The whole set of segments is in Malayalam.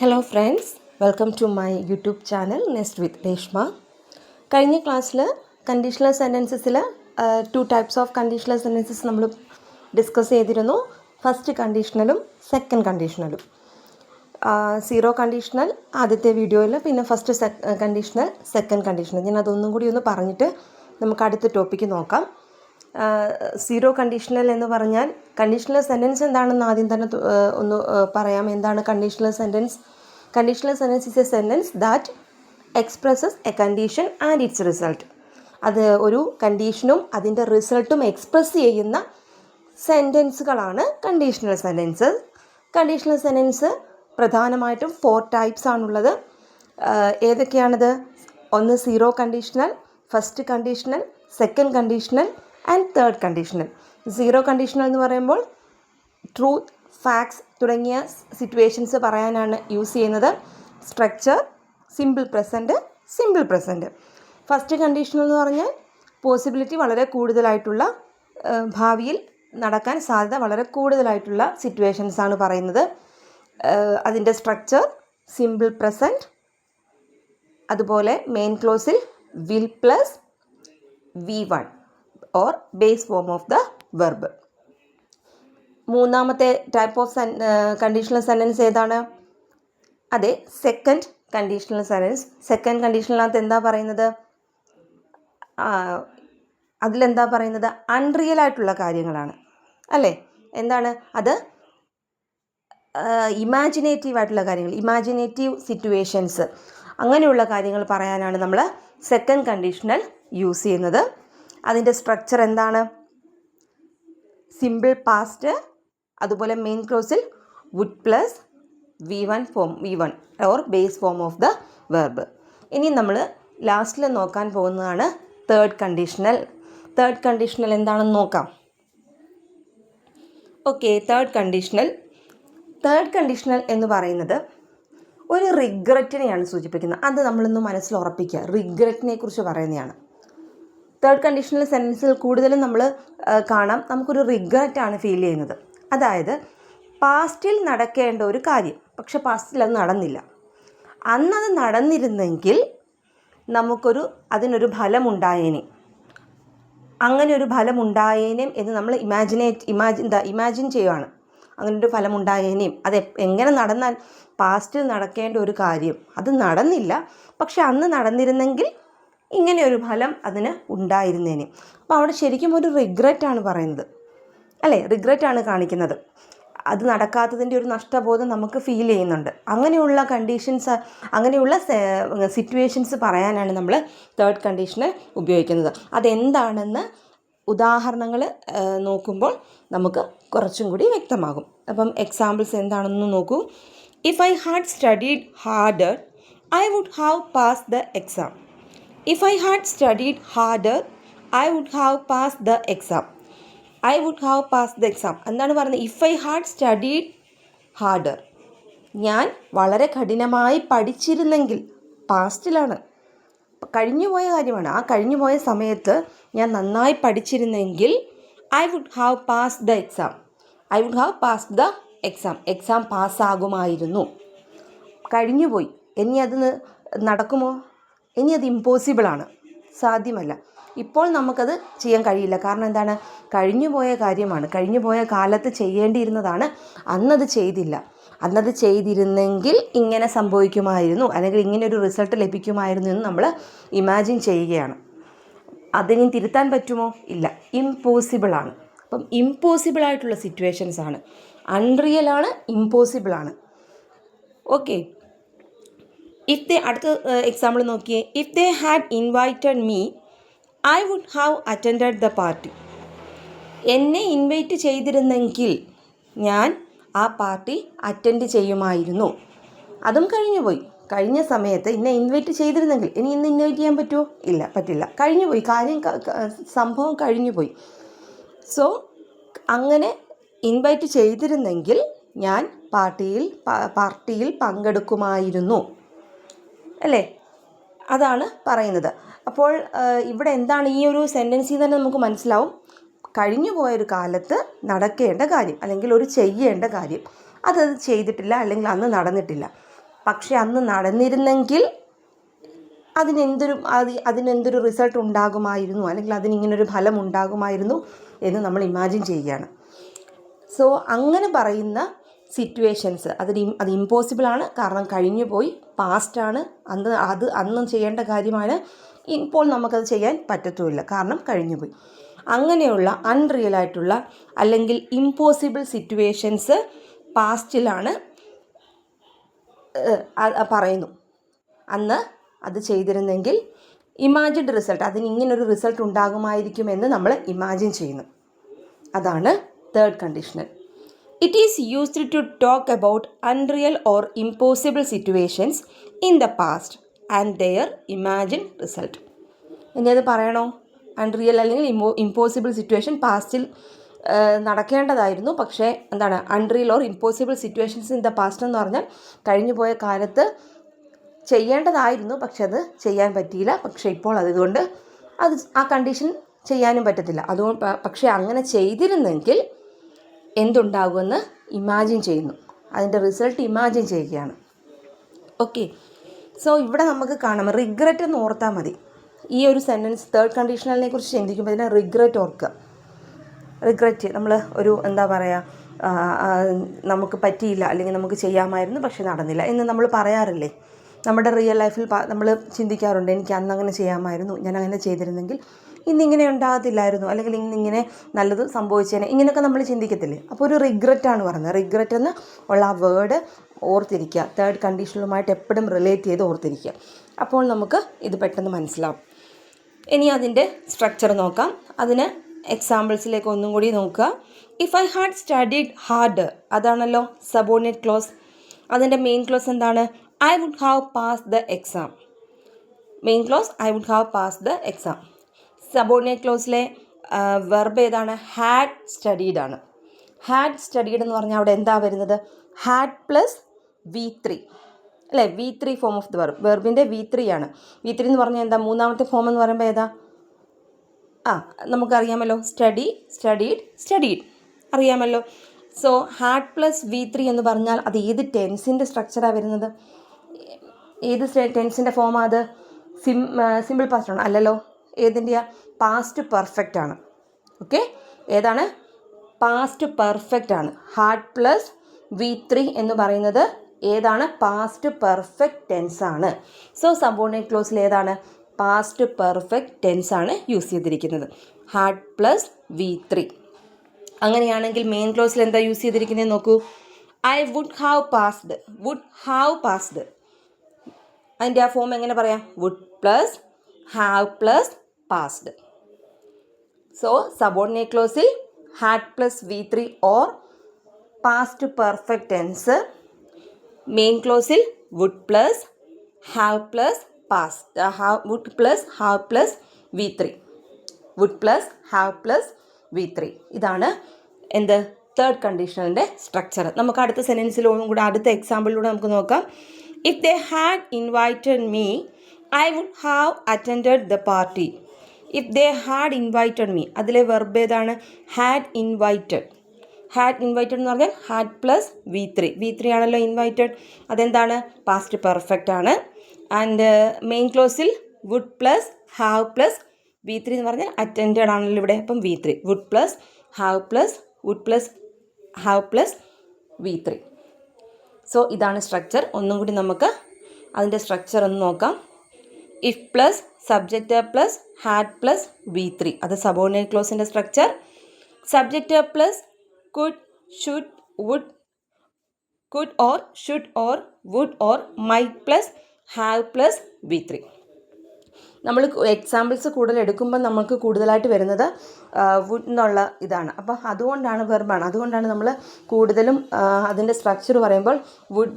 Hello friends, welcome to my YouTube channel nest with Reshma. കഴിഞ്ഞ ക്ലാസ്സിൽ കണ്ടീഷണൽ സെൻറ്റൻസസിൽ two types of conditional sentences നമ്മൾ ഡിസ്കസ് ചെയ്തിരുന്നു. ഫസ്റ്റ് കണ്ടീഷണലും സെക്കൻഡ് കണ്ടീഷണലും. സീറോ കണ്ടീഷണൽ ആദ്യത്തെ വീഡിയോയിൽ, പിന്നെ ഫസ്റ്റ് കണ്ടീഷണൽ, സെക്കൻഡ് കണ്ടീഷണൽ. ഞാൻ അതൊന്നും കൂടി ഒന്ന് പറഞ്ഞിട്ട് നമുക്ക് അടുത്ത ടോപ്പിക്ക് നോക്കാം. സീറോ കണ്ടീഷണൽ എന്ന് പറഞ്ഞാൽ കണ്ടീഷണൽ സെൻറ്റൻസ് എന്താണെന്ന് ആദ്യം തന്നെ ഒന്ന് പറയാം. എന്താണ് conditional sentence? Conditional sentence is a sentence that expresses a condition and its result. അത് ഒരു കണ്ടീഷനും അതിൻ്റെ റിസൾട്ടും എക്സ്പ്രസ് ചെയ്യുന്ന സെൻറ്റൻസുകളാണ് കണ്ടീഷണൽ സെൻറ്റൻസ്. കണ്ടീഷണൽ സെൻറ്റൻസ് പ്രധാനമായിട്ടും 4 ടൈപ്സ് ആണുള്ളത്. ഏതൊക്കെയാണത്? ഒന്ന് zero conditional, first conditional, second conditional and third conditional. Zero conditional എന്ന് പറയുമ്പോൾ ട്രൂത്ത്, ഫാക്ട്സ് തുടങ്ങിയ സിറ്റുവേഷൻസ് പറയാനാണ് യൂസ് ചെയ്യുന്നത്. Structure simple present, simple present. First conditional എന്ന് പറഞ്ഞാൽ പോസിബിലിറ്റി വളരെ കൂടുതലായിട്ടുള്ള, ഭാവിയിൽ നടക്കാൻ സാധ്യത വളരെ കൂടുതലായിട്ടുള്ള സിറ്റുവേഷൻസാണ് പറയുന്നത്. അതിൻ്റെ സ്ട്രക്ചർ സിമ്പിൾ പ്രസൻറ്റ്, അതുപോലെ മെയിൻ ക്ലോസിൽ will plus V1 or base form of the verb. മൂന്നാമത്തെ ടൈപ്പ് ഓഫ് കണ്ടീഷണൽ സെൻറ്റൻസ് ഏതാണ്? അതെ, സെക്കൻഡ് കണ്ടീഷണൽ സെൻറ്റൻസ്. സെക്കൻഡ് കണ്ടീഷണലിനകത്ത് എന്താ പറയുന്നത്? അതിലെന്താ പറയുന്നത്? അൺറിയൽ ആയിട്ടുള്ള കാര്യങ്ങളാണ്, അല്ലേ? എന്താണ് അത്? ഇമാജിനേറ്റീവ് ആയിട്ടുള്ള കാര്യങ്ങൾ, ഇമാജിനേറ്റീവ് സിറ്റുവേഷൻസ്, അങ്ങനെയുള്ള കാര്യങ്ങൾ പറയാനാണ് നമ്മൾ സെക്കൻഡ് കണ്ടീഷണൽ യൂസ് ചെയ്യുന്നത്. അതിൻ്റെ സ്ട്രക്ചർ എന്താണ്? സിമ്പിൾ പാസ്റ്റ്, അതുപോലെ മെയിൻ ക്ലോസിൽ would plus V1 or base form of the verb. ഇനി നമ്മൾ ലാസ്റ്റിൽ നോക്കാൻ പോകുന്നതാണ് തേർഡ് കണ്ടീഷണൽ. തേർഡ് കണ്ടീഷണൽ എന്താണെന്ന് നോക്കാം. ഓക്കെ, തേർഡ് കണ്ടീഷണൽ എന്ന് പറയുന്നത് ഒരു റിഗ്രറ്റിനെയാണ് സൂചിപ്പിക്കുന്നത്. അത് നമ്മളൊന്ന് മനസ്സിൽ ഉറപ്പിക്കുക. റിഗ്രറ്റിനെ കുറിച്ച് പറയുന്നതാണ്. തേർഡ് കണ്ടീഷണൽ സെൻറ്റൻസിൽ കൂടുതലും നമ്മൾ കാണാം, നമുക്കൊരു റിഗ്രറ്റാണ് ഫീൽ ചെയ്യുന്നത്. അതായത് പാസ്റ്റിൽ നടക്കേണ്ട ഒരു കാര്യം, പക്ഷെ പാസ്റ്റിൽ അത് നടന്നില്ല. അന്നത് നടന്നിരുന്നെങ്കിൽ അതിനൊരു ഫലമുണ്ടായേനെ, അങ്ങനെ ഒരു ഫലമുണ്ടായേനേം എന്ന് നമ്മൾ ഇമാജിൻ ചെയ്യുകയാണ്. അങ്ങനൊരു ഫലമുണ്ടായേനേയും. അത് എങ്ങനെ നടന്നാൽ, പാസ്റ്റിൽ നടക്കേണ്ട ഒരു കാര്യം അത് നടന്നില്ല, പക്ഷെ അന്ന് നടന്നിരുന്നെങ്കിൽ ഇങ്ങനെ ഒരു ഫലം അതിന് ഉണ്ടായിരുന്നേനെ. അപ്പോൾ അവിടെ ശരിക്കും ഒരു റിഗ്രറ്റാണ് പറയുന്നത്, അല്ലേ? റിഗ്രറ്റാണ് കാണിക്കുന്നത്. അത് നടക്കാത്തതിൻ്റെ ഒരു നഷ്ടബോധം നമുക്ക് ഫീൽ ചെയ്യുന്നുണ്ട്. അങ്ങനെയുള്ള കണ്ടീഷൻസ്, അങ്ങനെയുള്ള സിറ്റുവേഷൻസ് പറയാനാണ് നമ്മൾ തേർഡ് കണ്ടീഷണൽ ഉപയോഗിക്കുന്നത്. അതെന്താണെന്ന് ഉദാഹരണങ്ങൾ നോക്കുമ്പോൾ നമുക്ക് കുറച്ചും കൂടി വ്യക്തമാകും. അപ്പം എക്സാമ്പിൾസ് എന്താണെന്ന് നോക്കൂ. If I had studied harder I would have pass the exam. If I had studied harder, I would have passed the exam. I would have passed the exam. എന്താണ് പറയുന്നത്? If I had studied harder. ഞാൻ വളരെ കഠിനമായി പഠിച്ചിരുന്നെങ്കിൽ, പാസ്റ്റിലാണ്, കഴിഞ്ഞുപോയ കാര്യമാണ്. ആ കഴിഞ്ഞുപോയ സമയത്ത് ഞാൻ നന്നായി പഠിച്ചിരുന്നെങ്കിൽ I would have passed the exam. I would have passed the exam. Exam പാസ്സാകുമായിരുന്നു. കഴിഞ്ഞുപോയി. ഇനി അത് നടക്കുമോ? ഇനി അത് ഇമ്പോസിബിളാണ്, സാധ്യമല്ല. ഇപ്പോൾ നമുക്കത് ചെയ്യാൻ കഴിയില്ല. കാരണം എന്താണ്? കഴിഞ്ഞുപോയ കാര്യമാണ്, കഴിഞ്ഞുപോയ കാലത്ത് ചെയ്യേണ്ടിയിരുന്നതാണ്. അന്നത് ചെയ്തില്ല. അന്നത് ചെയ്തിരുന്നെങ്കിൽ ഇങ്ങനെ സംഭവിക്കുമായിരുന്നു, അല്ലെങ്കിൽ ഇങ്ങനെ ഒരു റിസൾട്ട് ലഭിക്കുമായിരുന്നു എന്ന് നമ്മൾ ഇമാജിൻ ചെയ്യുകയാണ്. അതിനി തിരുത്താൻ പറ്റുമോ? ഇല്ല, ഇമ്പോസിബിളാണ്. അപ്പം ഇമ്പോസിബിളായിട്ടുള്ള സിറ്റുവേഷൻസാണ്. അൺറിയലാണ്, ഇമ്പോസിബിളാണ്. ഓക്കെ, അടുത്ത എക്സാമ്പിൾ നോക്കിയേ. If they had invited me I would have attended the party. എന്നെ ഇൻവൈറ്റ് ചെയ്തിരുന്നെങ്കിൽ ഞാൻ ആ പാർട്ടി അറ്റൻഡ് ചെയ്യുമായിരുന്നു. അതും കഴിഞ്ഞുപോയി. കഴിഞ്ഞ സമയത്ത് എന്നെ ഇൻവൈറ്റ് ചെയ്തിരുന്നെങ്കിൽ, ഇനി ഇന്ന് ഇൻവൈറ്റ് ചെയ്യാൻ പറ്റുമോ? ഇല്ല, പറ്റില്ല. കഴിഞ്ഞുപോയി, സംഭവം കഴിഞ്ഞുപോയി. സോ അങ്ങനെ ഇൻവൈറ്റ് ചെയ്തിരുന്നെങ്കിൽ ഞാൻ പാർട്ടിയിൽ പങ്കെടുക്കുമായിരുന്നു, അല്ലേ? അതാണ് പറയുന്നത്. അപ്പോൾ ഇവിടെ എന്താണ് ഈ ഒരു സെൻറ്റൻസിൽ തന്നെ നമുക്ക് മനസ്സിലാവും, കഴിഞ്ഞു പോയൊരു കാലത്ത് നടക്കേണ്ട കാര്യം, അല്ലെങ്കിൽ ഒരു ചെയ്യേണ്ട കാര്യം, അതത് ചെയ്തിട്ടില്ല, അല്ലെങ്കിൽ അന്ന് നടന്നിട്ടില്ല. പക്ഷെ അന്ന് നടന്നിരുന്നെങ്കിൽ അതിനെന്തൊരു റിസൾട്ട് ഉണ്ടാകുമായിരുന്നു, അല്ലെങ്കിൽ അതിനിങ്ങനൊരു ഫലം ഉണ്ടാകുമായിരുന്നു എന്ന് നമ്മൾ ഇമാജിൻ ചെയ്യുകയാണ്. സോ അങ്ങനെ പറയുന്ന സിറ്റുവേഷൻസ് അത് ഇമ്പോസിബിളാണ്, കാരണം കഴിഞ്ഞു പോയി, പാസ്റ്റാണ്, അന്ന് ചെയ്യേണ്ട കാര്യമാണ്. ഇപ്പോൾ നമുക്കത് ചെയ്യാൻ പറ്റത്തുമില്ല, കാരണം കഴിഞ്ഞു പോയി. അങ്ങനെയുള്ള അൺറിയലായിട്ടുള്ള അല്ലെങ്കിൽ ഇമ്പോസിബിൾ സിറ്റുവേഷൻസ് പാസ്റ്റിലാണ് പറയുന്നു. അന്ന് അത് ചെയ്തിരുന്നെങ്കിൽ ഇമാജിൻഡ് റിസൾട്ട്, അതിനിങ്ങനൊരു റിസൾട്ട് ഉണ്ടാകുമായിരിക്കുമെന്ന് നമ്മൾ ഇമാജിൻ ചെയ്യുന്നു. അതാണ് third conditional. It is used to talk about unreal or impossible situations in the past and there imagined result. ഇനി അത് പറയണോ? അൺറിയൽ അല്ലെങ്കിൽ ഇമ്പോസിബിൾ സിറ്റുവേഷൻ പാസ്റ്റിൽ നടക്കേണ്ടതായിരുന്നു, പക്ഷേ എന്താണ് unreal or impossible situations in the past എന്ന് പറഞ്ഞാൽ കഴിഞ്ഞു പോയ കാലത്ത് ചെയ്യേണ്ടതായിരുന്നു, പക്ഷെ അത് ചെയ്യാൻ പറ്റിയില്ല. പക്ഷേ ഇപ്പോൾ അതുകൊണ്ട് ആ കണ്ടീഷൻ ചെയ്യാനും പറ്റത്തില്ല. അതുകൊണ്ട് പക്ഷേ അങ്ങനെ ചെയ്തിരുന്നെങ്കിൽ എന്തുണ്ടാകുമെന്ന് ഇമാജിൻ ചെയ്യുന്നു, അതിൻ്റെ റിസൾട്ട് ഇമാജിൻ ചെയ്യുകയാണ്. ഓക്കെ, സോ ഇവിടെ നമുക്ക് കാണാം, റിഗ്രറ്റ് എന്ന് ഓർത്താൽ മതി. ഈ ഒരു സെൻറ്റൻസ് തേർഡ് കണ്ടീഷണലിനെ കുറിച്ച് ചിന്തിക്കുമ്പോൾ ഇതിനെ റിഗ്രറ്റ് ഓർക്കുക. റിഗ്രറ്റ്, നമ്മൾ ഒരു എന്താ പറയുക, നമുക്ക് പറ്റിയില്ല അല്ലെങ്കിൽ നമുക്ക് ചെയ്യാമായിരുന്നു പക്ഷെ നടന്നില്ല എന്ന് നമ്മൾ പറയാറില്ലേ? നമ്മുടെ റിയൽ ലൈഫിൽ നമ്മൾ ചിന്തിക്കാറുണ്ട്, എനിക്ക് അന്ന് അങ്ങനെ ചെയ്യാമായിരുന്നു, ഞാൻ അങ്ങനെ ചെയ്തിരുന്നെങ്കിൽ ഇന്നിങ്ങനെ ഉണ്ടാകത്തില്ലായിരുന്നു, അല്ലെങ്കിൽ ഇന്നിങ്ങനെ നല്ലത് സംഭവിച്ചേനെ, ഇങ്ങനെയൊക്കെ നമ്മൾ ചിന്തിക്കത്തില്ലേ? അപ്പോൾ ഒരു റിഗ്രറ്റാണ് പറയുന്നത്. റിഗ്രറ്റ് എന്ന് ഉള്ള ആ വേർഡ് ഓർത്തിരിക്കുക, തേർഡ് കണ്ടീഷണലുമായിട്ട് എപ്പോഴും റിലേറ്റ് ചെയ്ത് ഓർത്തിരിക്കുക. അപ്പോൾ നമുക്ക് ഇത് പെട്ടെന്ന് മനസ്സിലാവും. ഇനി അതിൻ്റെ സ്ട്രക്ചർ നോക്കാം. അതിന് എക്സാമ്പിൾസിലേക്ക് ഒന്നും കൂടി നോക്കുക. If I had studied hard, അതാണല്ലോ സബോർഡിനേറ്റ് ക്ലോസ്. അതിൻ്റെ മെയിൻ ക്ലോസ് എന്താണ്? I would have pass the exam. Main clause I would have pass the exam. Subordinate ക്ലോസിലെ വെർബ് ഏതാണ്? ഹാഡ് സ്റ്റഡീഡ് ആണ്. ഹാഡ് സ്റ്റഡീഡ് എന്ന് പറഞ്ഞാൽ അവിടെ എന്താ വരുന്നത്? ഹാഡ് പ്ലസ് V3 അല്ലേ? V3 form of the verb. വെർബിൻ്റെ V3 ആണ്. V3 എന്ന് പറഞ്ഞാൽ എന്താ? മൂന്നാമത്തെ ഫോം എന്ന് പറയുമ്പോൾ ഏതാ? നമുക്കറിയാമല്ലോ, സ്റ്റഡീഡ് അറിയാമല്ലോ. സോ ഹാഡ് പ്ലസ് V3 എന്ന് പറഞ്ഞാൽ അത് ഏത് ടെൻസിൻ്റെ സ്ട്രക്ചറാണ് വരുന്നത്? ഏത് ടെൻസിൻ്റെ ഫോമാണ് അത്? സിമ്പിൾ പാസ്റ്റ് ആണ് അല്ലല്ലോ. ഏതിൻ്റെയാ? പാസ്റ്റ് പെർഫെക്റ്റ് ആണ്. ഓക്കെ, ഏതാണ്? പാസ്റ്റ് പെർഫെക്റ്റ് ആണ്. ഹാഡ് പ്ലസ് V3 എന്ന് പറയുന്നത് ഏതാണ്? പാസ്റ്റ് പെർഫെക്റ്റ് ടെൻസ് ആണ്. സോ സബോർഡിനേറ്റ് ക്ലോസിൽ ഏതാണ്? പാസ്റ്റ് പെർഫെക്റ്റ് ടെൻസ് ആണ് യൂസ് ചെയ്തിരിക്കുന്നത്, ഹാഡ് പ്ലസ് V3. അങ്ങനെയാണെങ്കിൽ മെയിൻ ക്ലോസിൽ എന്താ യൂസ് ചെയ്തിരിക്കുന്നത് നോക്കൂ. I would have passed. അതിൻ്റെ ആ ഫോം എങ്ങനെ പറയാം? Would plus have plus passed. So subordinate ക്ലോസിൽ had plus V3 or past perfect tense. Main ക്ലോസിൽ would plus have plus would plus have plus V3. Would plus have plus V3. ഇതാണ് എന്ത്? തേർഡ് കണ്ടീഷണലിൻ്റെ സ്ട്രക്ചർ. നമുക്ക് അടുത്ത സെൻറ്റൻസിലൂടെ കൂടെ, അടുത്ത എക്സാമ്പിളിലൂടെ നമുക്ക് നോക്കാം. If they had invited me I would have attended the party. If they had invited me, അതിലെ വെർബ് ഏതാണ്? Had invited. ഹാഡ് ഇൻവൈറ്റഡ് എന്ന് പറഞ്ഞാൽ ഹാഡ് പ്ലസ് V3 ആണല്ലോ ഇൻവൈറ്റഡ്. അതെന്താണ്? പാസ്റ്റ് പെർഫെക്റ്റ് ആണ്. ആൻഡ് മെയിൻ ക്ലോസിൽ would plus have plus V3 എന്ന് പറഞ്ഞാൽ അറ്റൻഡഡ് ആണല്ലോ ഇവിടെ. അപ്പം V3, would plus have plus V3. So ഇതാണ് സ്ട്രക്ചർ. ഒന്നും കൂടി നമുക്ക് അതിൻ്റെ സ്ട്രക്ചർ ഒന്ന് നോക്കാം. If plus subject plus had plus V3, അത് സബോർഡിനേറ്റ് ക്ലോസിൻ്റെ structure. Subject plus could, should, would or might plus have plus V3. നമ്മൾ എക്സാമ്പിൾസ് കൂടുതൽ എടുക്കുമ്പോൾ നമുക്ക് കൂടുതലായിട്ട് വരുന്നത് വുഡ് എന്നുള്ള ഇതാണ്. അപ്പം അതുകൊണ്ടാണ് വെർബാണ്, അതുകൊണ്ടാണ് നമ്മൾ കൂടുതലും അതിൻ്റെ സ്ട്രക്ചർ പറയുമ്പോൾ വുഡ്,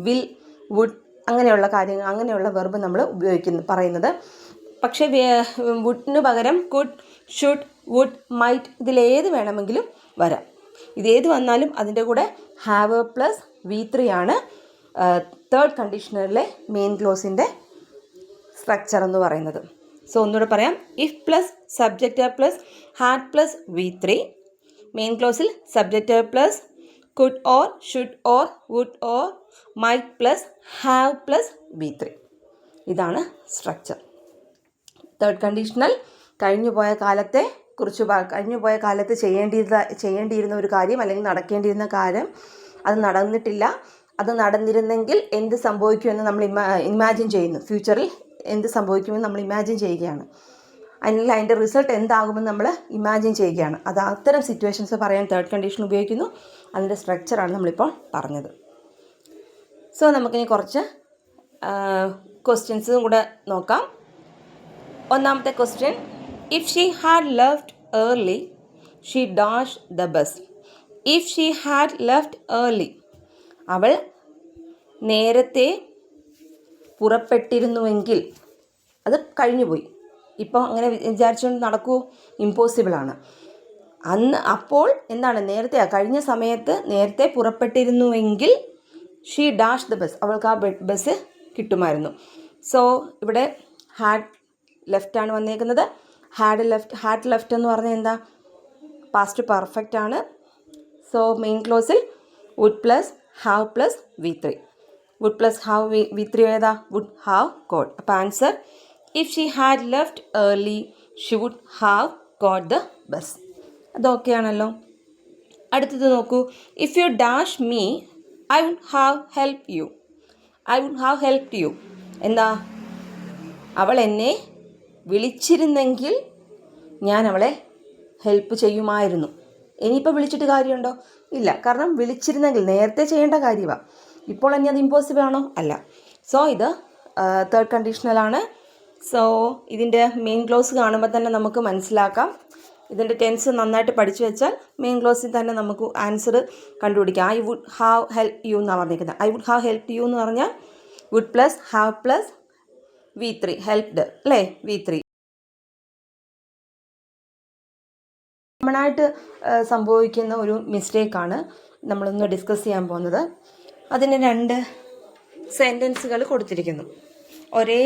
വിൽ, വുഡ് അങ്ങനെയുള്ള കാര്യങ്ങൾ, അങ്ങനെയുള്ള വെർബ് നമ്മൾ പറയുന്നത്. പക്ഷേ വുഡിന് പകരം കുഡ്, ഷുഡ്, വുഡ്, മൈറ്റ് ഇതിലേത് വേണമെങ്കിലും വരാം. ഇതേത് വന്നാലും അതിൻ്റെ കൂടെ ഹാവ് പ്ലസ് V3 ആണ് തേർഡ് കണ്ടീഷണറിലെ മെയിൻ ക്ലോസിൻ്റെ സ്ട്രക്ചർ എന്ന് പറയുന്നത്. സോ ഒന്നുകൂടെ പറയാം. If plus subject plus had plus V3, main ക്ലോസിൽ subject plus could or, should or, would or, might plus have plus V3. ഇതാണ് സ്ട്രക്ചർ. തേർഡ് കണ്ടീഷണൽ കഴിഞ്ഞുപോയ കാലത്തെ കുറിച്ച് കഴിഞ്ഞുപോയ കാലത്ത് ചെയ്യേണ്ടിയിരുന്ന ഒരു കാര്യം അല്ലെങ്കിൽ നടക്കേണ്ടിയിരുന്ന കാര്യം അത് നടന്നിട്ടില്ല. അത് നടന്നിരുന്നെങ്കിൽ എന്ത് സംഭവിക്കുമെന്ന് നമ്മൾ ഇമാജിൻ ചെയ്യുന്നു. ഫ്യൂച്ചറിൽ എന്ത് സംഭവിക്കുമെന്ന് നമ്മൾ ഇമാജിൻ ചെയ്യുകയാണ്. അല്ലെങ്കിൽ അതിൻ്റെ റിസൾട്ട് എന്താകുമെന്ന് നമ്മൾ ഇമാജിൻ ചെയ്യുകയാണ്. അത് അത്തരം സിറ്റുവേഷൻസ് പറയാൻ തേർഡ് കണ്ടീഷൻ ഉപയോഗിക്കുന്നു. അതിൻ്റെ സ്ട്രക്ചറാണ് നമ്മളിപ്പോൾ പറഞ്ഞത്. സോ നമുക്കിനി കുറച്ച് ക്വസ്റ്റ്യൻസും കൂടെ നോക്കാം. ഒന്നാമത്തെ question, if she had left early she dash the bus. If she had left early, അവൾ നേരത്തെ പുറപ്പെട്ടിരുന്നുവെങ്കിൽ, അത് കഴിഞ്ഞുപോയി. ഇപ്പോൾ അങ്ങനെ വിചാരിച്ചുകൊണ്ട് നടക്കൂ, ഇമ്പോസിബിളാണ്. അപ്പോൾ എന്താണ്, കഴിഞ്ഞ സമയത്ത് നേരത്തെ പുറപ്പെട്ടിരുന്നുവെങ്കിൽ ഷീ ഡാഷ് ദ ബസ്, അവൾക്ക് ആ ബസ് കിട്ടുമായിരുന്നു. സോ ഇവിടെ ഹാഡ് ലെഫ്റ്റാണ് വന്നേക്കുന്നത്. ഹാഡ് ലെഫ്റ്റ് എന്ന് പറഞ്ഞാൽ എന്താ, പാസ്റ്റ് പെർഫെക്റ്റ് ആണ്. സോ മെയിൻ ക്ലോസിൽ would plus have plus V3. Would plus have V3 ഏതാ, വുഡ് ഹാവ് ഗോട്ട്. അപ്പോൾ answer, if she had left early she would have got the bus. അതൊക്കെയാണല്ലോ. അടുത്തത് നോക്കൂ, if you dash me I would have help you. I would have helped you എന്താ, അവൾ എന്നെ വിളിച്ചിരുന്നെങ്കിൽ ഞാൻ അവളെ ഹെൽപ്പ് ചെയ്യുമായിരുന്നു. ഇനിയിപ്പോൾ വിളിച്ചിട്ട് കാര്യമുണ്ടോ? ഇല്ല. കാരണം വിളിച്ചിരുന്നെങ്കിൽ നേരത്തെ ചെയ്യേണ്ട കാര്യമാണ്. ഇപ്പോൾ തന്നെ അത് ഇമ്പോസിബിൾ ആണോ? അല്ല. സോ ഇത് തേർഡ് കണ്ടീഷണലാണ്. സോ ഇതിൻ്റെ മെയിൻ ക്ലോസ് കാണുമ്പോൾ തന്നെ നമുക്ക് മനസ്സിലാക്കാം. ഇതിൻ്റെ ടെൻസ് നന്നായിട്ട് പഠിച്ചു വെച്ചാൽ മെയിൻ ക്ലോസിൽ തന്നെ നമുക്ക് ആൻസർ കണ്ടുപിടിക്കാം. I would have help you എന്നാണ് പറഞ്ഞിരിക്കുന്നത്. I would have help you എന്ന് പറഞ്ഞാൽ would plus have plus V3, helped അല്ലേ, V3. കോമണായിട്ട് സംഭവിക്കുന്ന ഒരു മിസ്റ്റേക്കാണ് നമ്മളൊന്ന് ഡിസ്കസ് ചെയ്യാൻ പോകുന്നത്. അതിന് 2 സെൻറ്റൻസുകൾ കൊടുത്തിരിക്കുന്നു. ഒരേ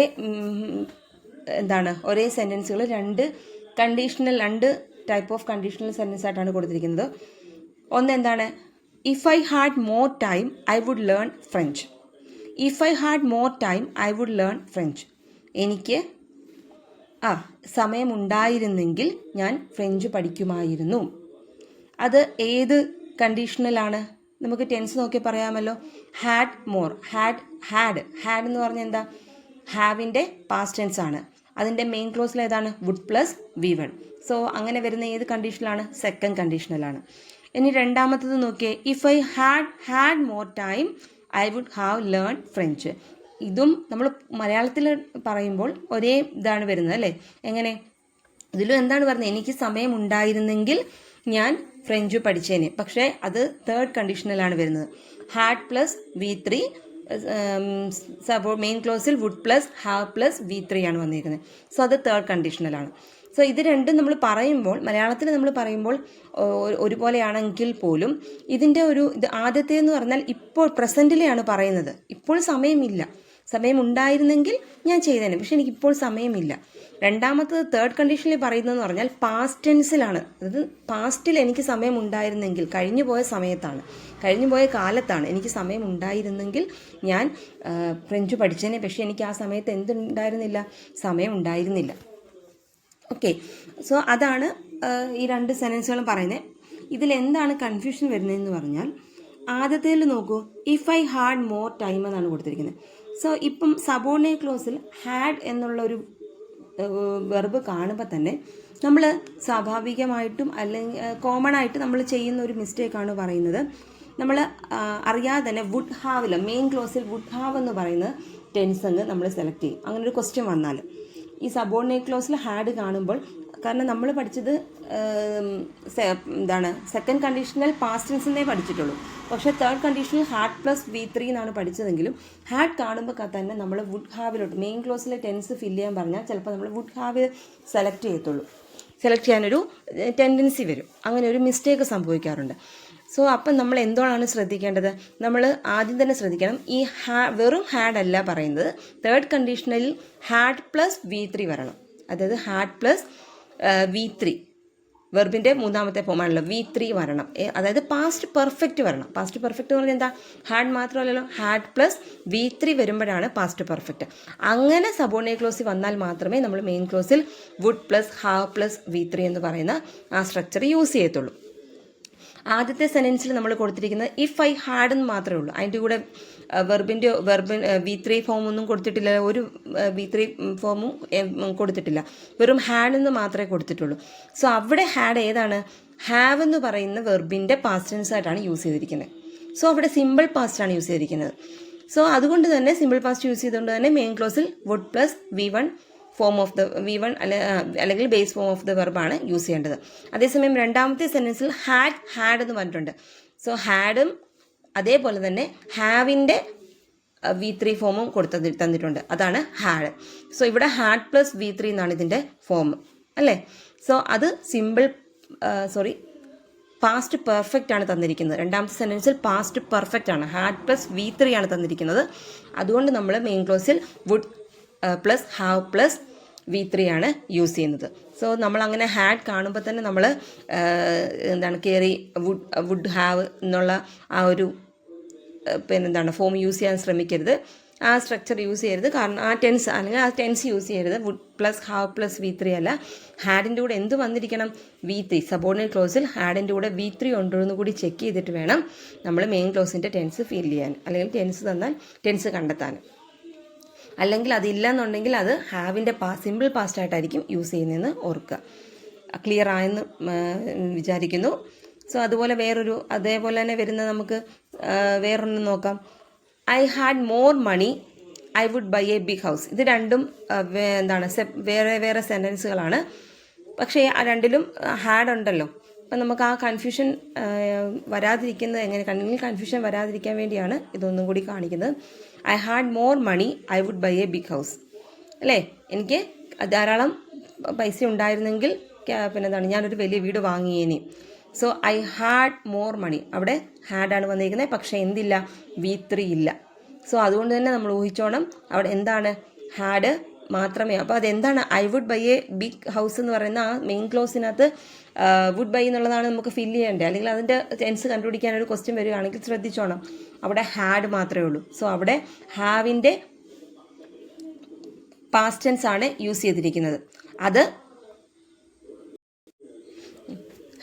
സെൻറ്റൻസുകൾ 2 ടൈപ്പ് ഓഫ് കണ്ടീഷണൽ സെൻറ്റൻസ് ആയിട്ടാണ് കൊടുത്തിരിക്കുന്നത്. ഒന്ന് എന്താണ്, if I had more time I would learn French. If I had more time I would learn French. എനിക്ക് സമയമുണ്ടായിരുന്നെങ്കിൽ ഞാൻ ഫ്രഞ്ച് പഠിക്കുമായിരുന്നു. അത് ഏത് കണ്ടീഷണലാണ്? നമുക്ക് ടെൻസ് നോക്കി പറയാമല്ലോ. ഹാഡ് മോർ, ഹാഡ് എന്ന് പറഞ്ഞാൽ എന്താ, ഹാവിൻ്റെ പാസ്റ്റ് ടെൻസ് ആണ്. അതിൻ്റെ മെയിൻ ക്ലോസിൽ ഏതാണ്, വുഡ് പ്ലസ് V1. സോ അങ്ങനെ വരുന്ന ഏത് കണ്ടീഷനിലാണ്, സെക്കൻഡ് കണ്ടീഷനിലാണ്. ഇനി രണ്ടാമത്തത് നോക്കിയേ, if I had more time I would have learn French. ഇതും നമ്മൾ മലയാളത്തിൽ പറയുമ്പോൾ ഒരേ ഇതാണ് വരുന്നത് അല്ലേ. എങ്ങനെ, ഇതിലും എന്താണ് പറയുന്നത്, എനിക്ക് സമയം ഉണ്ടായിരുന്നെങ്കിൽ ഞാൻ ഫ്രഞ്ച് പഠിച്ചേനെ. പക്ഷേ അത് തേർഡ് കണ്ടീഷനിലാണ് വരുന്നത്. ഹാഡ് പ്ലസ് V3, മെയിൻ ക്ലോസിൽ would plus have plus V3 ആണ് വന്നിരിക്കുന്നത്. സോ അത് തേർഡ് കണ്ടീഷണലാണ്. സോ ഇത് രണ്ടും നമ്മൾ പറയുമ്പോൾ, മലയാളത്തിൽ നമ്മൾ പറയുമ്പോൾ ഒരുപോലെയാണെങ്കിൽ പോലും ഇതിൻ്റെ ഇത് ആദ്യത്തേന്ന് പറഞ്ഞാൽ ഇപ്പോൾ പ്രസൻറ്റിലെയാണ് പറയുന്നത്. ഇപ്പോൾ സമയമില്ല, സമയം ഉണ്ടായിരുന്നെങ്കിൽ ഞാൻ ചെയ്തേനെ, പക്ഷെ എനിക്കിപ്പോൾ സമയമില്ല. രണ്ടാമത്തത് തേർഡ് കണ്ടീഷനിൽ പറയുന്നതെന്ന് പറഞ്ഞാൽ പാസ്റ്റ് ടെൻസിലാണ്. അത് പാസ്റ്റിൽ എനിക്ക് സമയം ഉണ്ടായിരുന്നെങ്കിൽ, കഴിഞ്ഞുപോയ സമയത്താണ്, കഴിഞ്ഞുപോയ കാലത്താണ്. എനിക്ക് സമയം ഉണ്ടായിരുന്നെങ്കിൽ ഞാൻ ഫ്രഞ്ച് പഠിച്ചേനെ, പക്ഷേ എനിക്ക് ആ സമയത്ത് എന്തുണ്ടായിരുന്നില്ല, സമയം ഉണ്ടായിരുന്നില്ല. ഓക്കെ. സോ അതാണ് ഈ 2 സെൻറ്റൻസുകളും പറയുന്നത്. ഇതിലെന്താണ് കൺഫ്യൂഷൻ വരുന്നതെന്ന് പറഞ്ഞാൽ, ആദ്യത്തേൽ നോക്കൂ, if I had more time എന്നാണ് കൊടുത്തിരിക്കുന്നത്. സോ ഇപ്പം സബോർഡിനേറ്റ് ക്ലോസിൽ ഹാഡ് എന്നുള്ളൊരു വെർബ് കാണുമ്പോൾ തന്നെ നമ്മൾ സ്വാഭാവികമായിട്ടും അല്ലെങ്കിൽ കോമൺ ആയിട്ട് നമ്മൾ ചെയ്യുന്ന ഒരു മിസ്റ്റേക്കാണ് പറയുന്നത്. നമ്മൾ അറിയാതെ തന്നെ വുഡ് ഹാവില്ല, മെയിൻ ക്ലോസിൽ വുഡ് ഹാവ് എന്ന് പറയുന്ന ടെൻസ് അങ്ങ് നമ്മൾ സെലക്ട് ചെയ്യും. അങ്ങനെ ഒരു ക്വസ്റ്റ്യൻ വന്നാൽ ഈ സബോർഡിനേറ്റ് ക്ലോസിൽ ഹാഡ് കാണുമ്പോൾ, കാരണം നമ്മൾ പഠിച്ചത് സെക്കൻഡ് കണ്ടീഷണൽ പാസ്റ്റ് ടെൻസിനെ പഠിച്ചിട്ടുള്ളൂ. പക്ഷേ third conditional had plus V3 എന്നാണ് പഠിച്ചതെങ്കിലും ഹാഡ് കാണുമ്പോൾ തന്നെ നമ്മൾ വുഡ് ഹാവിലോട്ട് മെയിൻ ക്ലോസിലെ ടെൻസ് ഫില്ല് ചെയ്യാൻ പറഞ്ഞാൽ ചിലപ്പോൾ നമ്മൾ വുഡ് ഹാവ് സെലക്ട് ചെയ്യാനൊരു ടെൻഡൻസി വരും. അങ്ങനെ ഒരു മിസ്റ്റേക്ക് സംഭവിക്കാറുണ്ട്. സോ അപ്പം നമ്മൾ എന്താണ് ശ്രദ്ധിക്കേണ്ടത്, നമ്മൾ ആദ്യം തന്നെ ശ്രദ്ധിക്കണം, ഈ വെറും ഹാഡ് അല്ല പറയുന്നത്, തേർഡ് കണ്ടീഷണലിൽ ഹാഡ് പ്ലസ് V3 വരണം. അതായത് ഹാഡ് പ്ലസ് V3 വെർബിൻ്റെ മൂന്നാമത്തെ ഫോമാണല്ലോ V3 വരണം. അതായത് പാസ്റ്റ് പെർഫെക്റ്റ് വരണം. പാസ്റ്റ് പെർഫെക്റ്റ് എന്ന് പറഞ്ഞാൽ എന്താ? ഹാഡ് മാത്രമല്ലല്ലോ, ഹാഡ് പ്ലസ് V3 വരുമ്പോഴാണ് പാസ്റ്റ് പെർഫെക്റ്റ്. അങ്ങനെ സബോർഡിനേറ്റ് ക്ലോസിൽ വന്നാൽ മാത്രമേ നമ്മൾ മെയിൻ ക്ലോസിൽ would plus have plus V3 എന്ന് പറയുന്ന ആ സ്ട്രക്ചർ യൂസ് ചെയ്യത്തുള്ളൂ. ആദ്യത്തെ സെൻറ്റൻസിൽ നമ്മൾ കൊടുത്തിരിക്കുന്നത് ഇഫ് ഐ ഹാഡ് എന്ന് മാത്രമേ ഉള്ളൂ. അതിൻ്റെ കൂടെ വെർബിൻ V3 ഫോമൊന്നും കൊടുത്തിട്ടില്ല, ഒരു V3 ഫോമും കൊടുത്തിട്ടില്ല, വെറും ഹാഡ് എന്ന് മാത്രമേ കൊടുത്തിട്ടുള്ളൂ. സോ അവിടെ ഹാഡ് ഏതാണ്? ഹാവ് എന്ന് പറയുന്ന വെർബിൻ്റെ പാസ്റ്റ് ടെൻസ് ആയിട്ടാണ് യൂസ് ചെയ്തിരിക്കുന്നത്. സോ അവിടെ സിമ്പിൾ പാസ്റ്റാണ് യൂസ് ചെയ്തിരിക്കുന്നത്. സോ അതുകൊണ്ട് തന്നെ സിമ്പിൾ പാസ്റ്റ് യൂസ് ചെയ്തുകൊണ്ട് തന്നെ മെയിൻ ക്ലോസിൽ would plus V1 form of the V1 അല്ലെങ്കിൽ ബേസ് ഫോം ഓഫ് ദ വെർബാണ് യൂസ് ചെയ്യേണ്ടത്. അതേസമയം രണ്ടാമത്തെ സെൻറ്റൻസിൽ ഹാഡ് എന്ന് പറഞ്ഞിട്ടുണ്ട്. സോ ഹാഡും അതേപോലെ തന്നെ ഹാവിൻ്റെ V3 ഫോമും തന്നിട്ടുണ്ട്, അതാണ് ഹാഡ്. സോ ഇവിടെ ഹാഡ് പ്ലസ് V3 എന്നാണ് ഇതിൻ്റെ ഫോം അല്ലേ. സോ അത് പാസ്റ്റ് പെർഫെക്റ്റ് ആണ് തന്നിരിക്കുന്നത്. രണ്ടാമത്തെ സെൻറ്റൻസിൽ പാസ്റ്റ് പെർഫെക്റ്റ് ആണ്, ഹാഡ് പ്ലസ് V3 ആണ് തന്നിരിക്കുന്നത്. അതുകൊണ്ട് നമ്മൾ മെയിൻ ക്ലോസിൽ would plus have plus V3 ആണ് യൂസ് ചെയ്യുന്നത്. സോ നമ്മളങ്ങനെ ഹാഡ് കാണുമ്പോൾ തന്നെ നമ്മൾ കയറി വുഡ് ഹാവ് എന്നുള്ള ആ ഒരു ഫോം യൂസ് ചെയ്യാൻ ശ്രമിക്കരുത്, ആ സ്ട്രക്ചർ യൂസ് ചെയ്യരുത്. കാരണം ആ ടെൻസ് യൂസ് ചെയ്യരുത്. Would plus have plus V3 അല്ല, ഹാഡിൻ്റെ കൂടെ എന്ത് വന്നിരിക്കണം? V3. സബോർഡിനേറ്റ് ക്ലോസിൽ ഹാഡിൻ്റെ കൂടെ V3 ഉണ്ടോ എന്ന് കൂടി ചെക്ക് ചെയ്തിട്ട് വേണം നമ്മൾ മെയിൻ ക്ലോസിൻ്റെ ടെൻസ് ഫിൽ ചെയ്യാൻ, അല്ലെങ്കിൽ ടെൻസ് കണ്ടെത്താൻ. അല്ലെങ്കിൽ അതില്ല എന്നുണ്ടെങ്കിൽ അത് ഹാവിൻ്റെ സിമ്പിൾ പാസ്റ്റ് ആയിട്ടായിരിക്കും യൂസ് ചെയ്യുന്നതെന്ന് ഓർക്കുക. ക്ലിയർ ആയെന്ന് വിചാരിക്കുന്നു. സോ അതുപോലെ അതേപോലെ തന്നെ വരുന്ന നമുക്ക് വേറൊന്നും നോക്കാം. I had more money I would buy a big house. ഇത് രണ്ടും വേറെ സെൻറ്റൻസുകളാണ്. പക്ഷേ ആ രണ്ടിലും ഹാഡ് ഉണ്ടല്ലോ. അപ്പം നമുക്ക് ആ കൺഫ്യൂഷൻ കൺഫ്യൂഷൻ വരാതിരിക്കാൻ വേണ്ടിയാണ് ഇതൊന്നും കൂടി കാണിക്കുന്നത്. I had more money I would buy a big house അല്ലേ. എനിക്ക് ധാരാളം പൈസ ഉണ്ടായിരുന്നെങ്കിൽ ഞാനൊരു വലിയ വീട് വാങ്ങിയേനെ. So I had more money, അവിടെ ഹാഡാണ് വന്നിരിക്കുന്നത്, പക്ഷേ എന്തില്ല? V3 ഇല്ല. സോ അതുകൊണ്ട് തന്നെ നമ്മൾ ഊഹിച്ചോണം അവിടെ എന്താണ്? ഹാഡ് മാത്രമേ. അപ്പോൾ അതെന്താണ്? I would buy a big house എന്ന് പറയുന്ന ആ മെയിൻ ക്ലോസിനകത്ത് വുഡ് ബൈ എന്നുള്ളതാണ് നമുക്ക് ഫില്ല് ചെയ്യേണ്ടത്. അല്ലെങ്കിൽ അതിൻ്റെ ടെൻസ് കണ്ടുപിടിക്കാൻ ഒരു ക്വസ്റ്റ്യൻ വരികയാണെങ്കിൽ ശ്രദ്ധിച്ചോണം, അവിടെ ഹാഡ് മാത്രമേ ഉള്ളൂ. സോ അവിടെ ഹാവിൻ്റെ പാസ്റ്റ് ടെൻസ് ആണ് യൂസ് ചെയ്തിരിക്കുന്നത്. അത്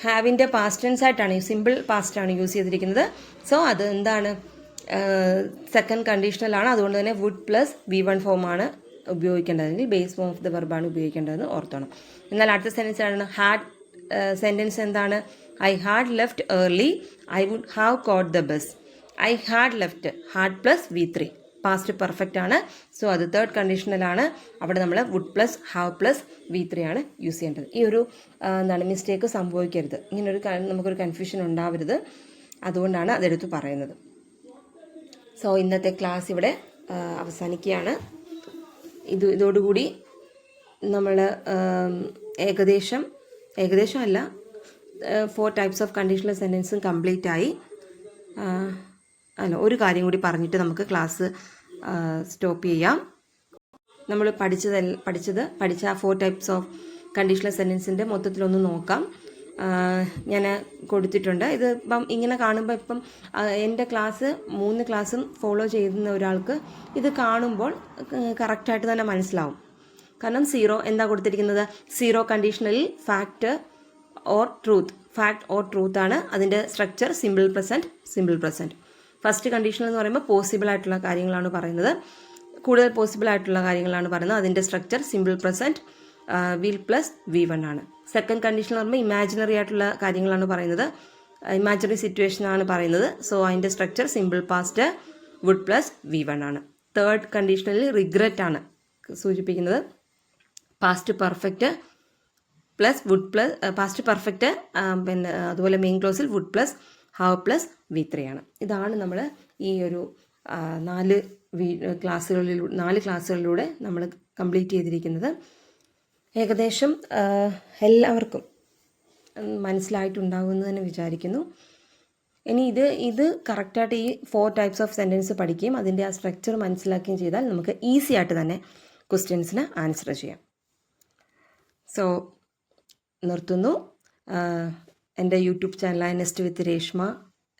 ഹാവിൻ്റെ പാസ്റ്റ് ടെൻസ് ആയിട്ടാണ്, സിമ്പിൾ പാസ്റ്റ് ആണ് യൂസ് ചെയ്തിരിക്കുന്നത്. സോ അത് എന്താണ്? സെക്കൻഡ് കണ്ടീഷണലാണ്. അതുകൊണ്ട് തന്നെ വുഡ് പ്ലസ് V1 ഫോമാണ് ഉപയോഗിക്കേണ്ടതെങ്കിൽ ബേസ് ഫോം ഓഫ് ദ വെർബാണ് ഉപയോഗിക്കേണ്ടതെന്ന് ഓർത്തോണം. എന്നാൽ അടുത്ത സെൻറ്റൻസ് ആണ് ഹാഡ് സെൻറ്റൻസ് എന്താണ്? I had left early I would have got the bus. I had left, had plus V3 past perfect ആണ്. സോ അത് തേർഡ് കണ്ടീഷണലാണ്. അവിടെ നമ്മൾ would plus have plus V3 ആണ് യൂസ് ചെയ്യേണ്ടത്. ഈ ഒരു മിസ്റ്റേക്ക് സംഭവിക്കരുത്, നമുക്കൊരു കൺഫ്യൂഷൻ ഉണ്ടാവരുത്. അതുകൊണ്ടാണ് അതെടുത്ത് പറയുന്നത്. സോ ഇന്നത്തെ ക്ലാസ് ഇവിടെ അവസാനിക്കുകയാണ്. ഇതോടുകൂടി നമ്മൾ ഏകദേശം അല്ല 4 ടൈപ്സ് ഓഫ് കണ്ടീഷണൽ സെൻറ്റൻസും കംപ്ലീറ്റ് ആയി. ഒരു കാര്യം കൂടി പറഞ്ഞിട്ട് നമുക്ക് ക്ലാസ് സ്റ്റോപ്പ് ചെയ്യാം. നമ്മൾ പഠിച്ച 4 ടൈപ്സ് ഓഫ് കണ്ടീഷണൽ സെൻറ്റൻസിൻ്റെ മൊത്തത്തിലൊന്ന് നോക്കാം. ഞാൻ കൊടുത്തിട്ടുണ്ട്. ഇത് ഇപ്പം ഇങ്ങനെ കാണുമ്പോൾ ഇപ്പം എൻ്റെ 3 ക്ലാസ്സും ഫോളോ ചെയ്യുന്ന ഒരാൾക്ക് ഇത് കാണുമ്പോൾ കറക്റ്റായിട്ട് തന്നെ മനസ്സിലാവും. കാരണം എന്താ കൊടുത്തിരിക്കുന്നത്? 0 കണ്ടീഷണലിൽ ഫാക്റ്റ് ഓർ ട്രൂത്ത് ആണ് അതിൻ്റെ structure. Simple present. First conditional എന്ന് പറയുമ്പോൾ പോസിബിൾ ആയിട്ടുള്ള കാര്യങ്ങളാണ് പറയുന്നത്, കൂടുതൽ പോസിബിൾ ആയിട്ടുള്ള കാര്യങ്ങളാണ് പറയുന്നത്. അതിൻ്റെ structure simple present will plus V1 ആണ്. സെക്കൻഡ് കണ്ടീഷൻ എന്ന് പറയുമ്പോൾ ഇമാജിനറി ആയിട്ടുള്ള കാര്യങ്ങളാണ് പറയുന്നത്, ഇമാജിനറി സിറ്റുവേഷൻ ആണ് പറയുന്നത്. സോ അതിൻ്റെ structure simple past would plus V1 ആണ്. തേർഡ് കണ്ടീഷണലിൽ റിഗ്രറ്റ് ആണ് സൂചിപ്പിക്കുന്നത്, past perfect plus would plus past perfect, അതുപോലെ മെയിൻ ക്ലോസിൽ would plus have plus V3 ആണ്. ഇതാണ് നമ്മൾ ഈ ഒരു 4 ക്ലാസ്സുകളിലൂടെ നമ്മൾ കംപ്ലീറ്റ് ചെയ്തിരിക്കുന്നത്. ഏകദേശം എല്ലാവർക്കും മനസ്സിലായിട്ടുണ്ടാകുമെന്ന് തന്നെ വിചാരിക്കുന്നു. ഇനി ഇത് കറക്റ്റായിട്ട് ഈ 4 ടൈപ്സ് ഓഫ് സെൻറ്റൻസ് പഠിക്കുകയും അതിൻ്റെ ആ സ്ട്രക്ചർ മനസ്സിലാക്കുകയും ചെയ്താൽ നമുക്ക് ഈസി ആയിട്ട് തന്നെ ക്വസ്റ്റ്യൻസിന് ആൻസർ ചെയ്യാം. സോ നിർത്തുന്നു. എൻ്റെ യൂട്യൂബ് ചാനലായ നെസ്റ്റ് വിത്ത് രേഷ്മ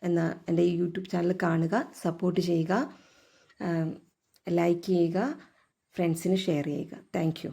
എന്ന എൻ്റെ ഈ യൂട്യൂബ് ചാനൽ കാണുക, സപ്പോർട്ട് ചെയ്യുക, ലൈക്ക് ചെയ്യുക, ഫ്രണ്ട്സിന് ഷെയർ ചെയ്യുക. Thank you.